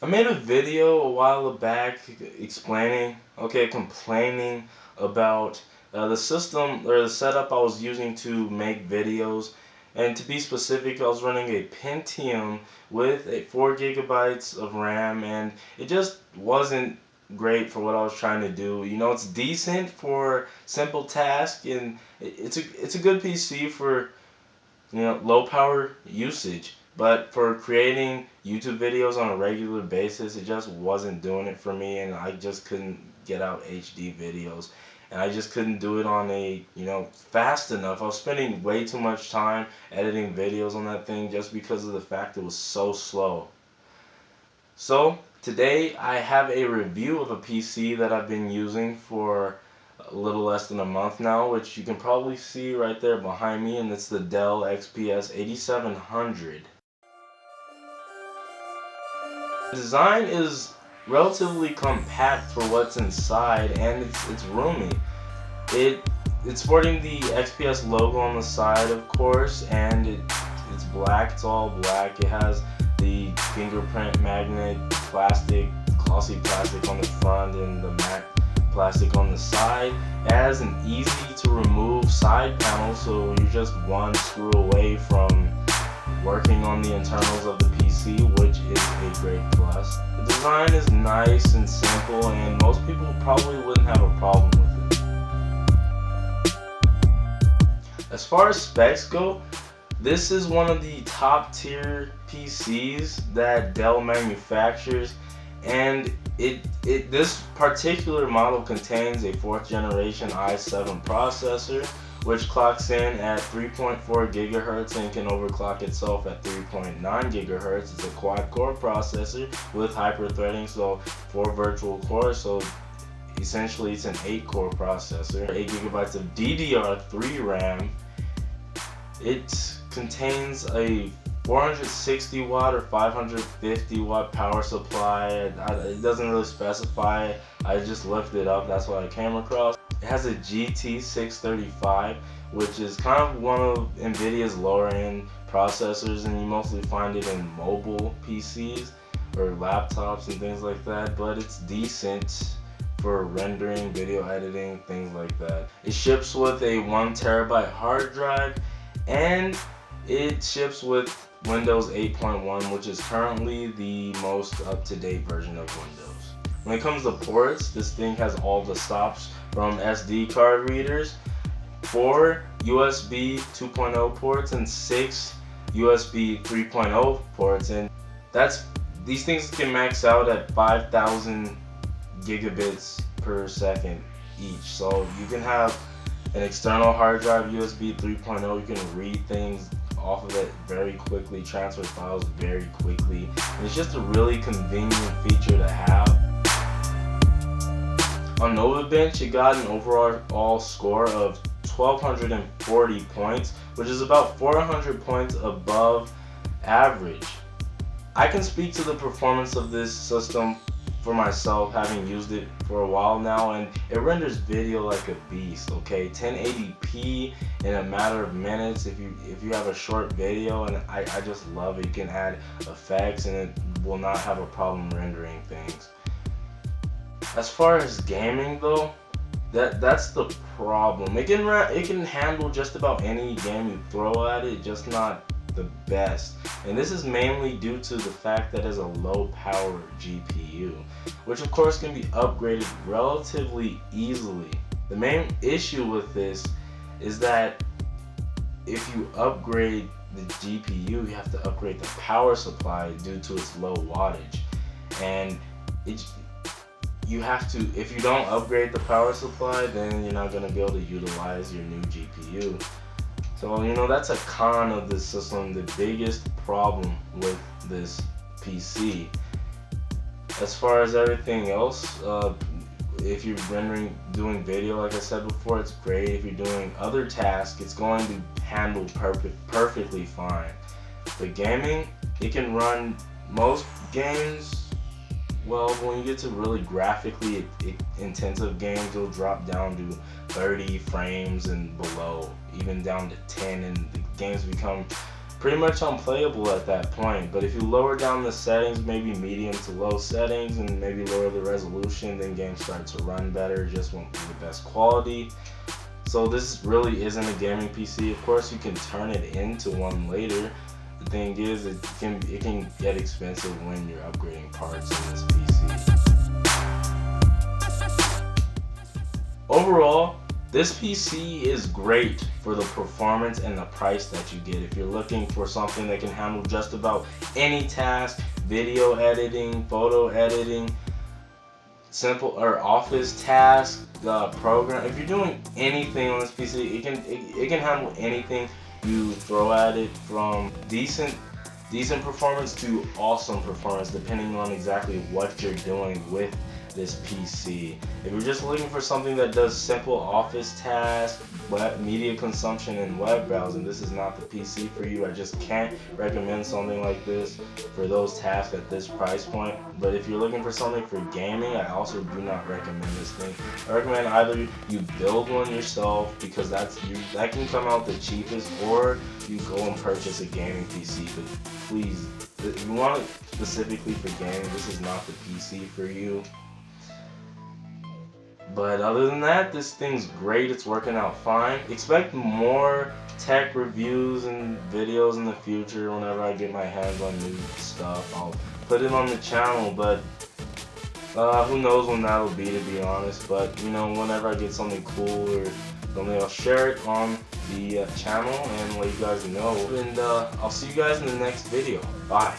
made a video a while back complaining about the system or the setup I was using to make videos. And to be specific, I was running a Pentium with a 4 gigabytes of RAM, and it just wasn't great for what I was trying to do. You know, it's decent for simple tasks, and it's a good PC for, you know, low power usage. But for creating YouTube videos on a regular basis, it just wasn't doing it for me, and I just couldn't get out HD videos. And I just couldn't do it on a, you know, fast enough. I was spending way too much time editing videos on that thing just because of the fact it was so slow. So today I have a review of a PC that I've been using for a little less than a month now, which you can probably see right there behind me, and it's the Dell XPS 8700. The design is relatively compact for what's inside, and it's roomy. It's sporting the XPS logo on the side, of course, and it's black. It's all black. It has the fingerprint magnet plastic, glossy plastic on the front, and the matte plastic on the side. It has an easy to remove side panel, so you're just one screw away from working on the internals of the PC, which is a great plus. The design is nice and simple, and most people probably wouldn't have a problem with it. As far as specs go, this is one of the top tier PCs that Dell manufactures, and this particular model contains a 4th generation i7 processor, which clocks in at 3.4 gigahertz and can overclock itself at 3.9 gigahertz. It's a quad-core processor with hyper-threading, so 4 virtual cores, so essentially it's an 8-core processor. 8 gigabytes of DDR3 RAM. It contains a 460 watt or 550 watt power supply. It doesn't really specify. I just looked it up, that's what I came across. It has a GT635, which is kind of one of NVIDIA's lower end processors, and you mostly find it in mobile PCs or laptops and things like that, but it's decent for rendering, video editing, things like that. It ships with a 1 terabyte hard drive, and it ships with Windows 8.1, which is currently the most up-to-date version of Windows. When it comes to ports, this thing has all the stops from SD card readers, 4 USB 2.0 ports, and 6 USB 3.0 ports, and these things can max out at 5,000 gigabits per second each. So you can have an external hard drive USB 3.0, you can read things off of it very quickly, transfer files very quickly, and it's just a really convenient feature to have. On NovaBench, it got an overall score of 1,240 points, which is about 400 points above average. I can speak to the performance of this system for myself, having used it for a while now, and it renders video like a beast. Okay, 1080p in a matter of minutes if you have a short video, and I just love it. You can add effects and it will not have a problem rendering things. As far as gaming though, that's the problem. It can handle just about any game you throw at it, just not the best. And this is mainly due to the fact that it's a low power GPU, which of course can be upgraded relatively easily. The main issue with this is that if you upgrade the GPU, you have to upgrade the power supply due to its low wattage. And if you don't upgrade the power supply, then you're not going to be able to utilize your new GPU. So, you know, that's a con of this system, the biggest problem with this PC. As far as everything else, if you're doing video, like I said before, it's great. If you're doing other tasks, it's going to handle perfectly fine. But gaming, it can run most games. Well, when you get to really graphically intensive games, it'll drop down to 30 frames and below, even down to 10, and the games become pretty much unplayable at that point. But if you lower down the settings, maybe medium to low settings, and maybe lower the resolution, then games start to run better. It just won't be the best quality. So this really isn't a gaming PC. Of course, you can turn it into one later. The thing is, it can get expensive when you're upgrading parts in this PC. Overall, this PC is great for the performance and the price that you get. If you're looking for something that can handle just about any task, video editing, photo editing, simple or office tasks, program. If you're doing anything on this PC, it can handle anything you throw at it, from decent performance to awesome performance, depending on exactly what you're doing with this PC. If you're just looking for something that does simple office tasks, web media consumption, and web browsing, this is not the PC for you. I just can't recommend something like this for those tasks at this price point. But if you're looking for something for gaming, I also do not recommend this thing. I recommend either you build one yourself, because that can come out the cheapest, or you go and purchase a gaming PC. But please, if you want it specifically for gaming, this is not the PC for you. But other than that, this thing's great. It's working out fine. Expect more tech reviews and videos in the future. Whenever I get my hands on new stuff, I'll put it on the channel. But who knows when that'll be, to be honest. But you know, whenever I get something cool or something, I'll share it on the channel and let you guys know. And I'll see you guys in the next video. Bye.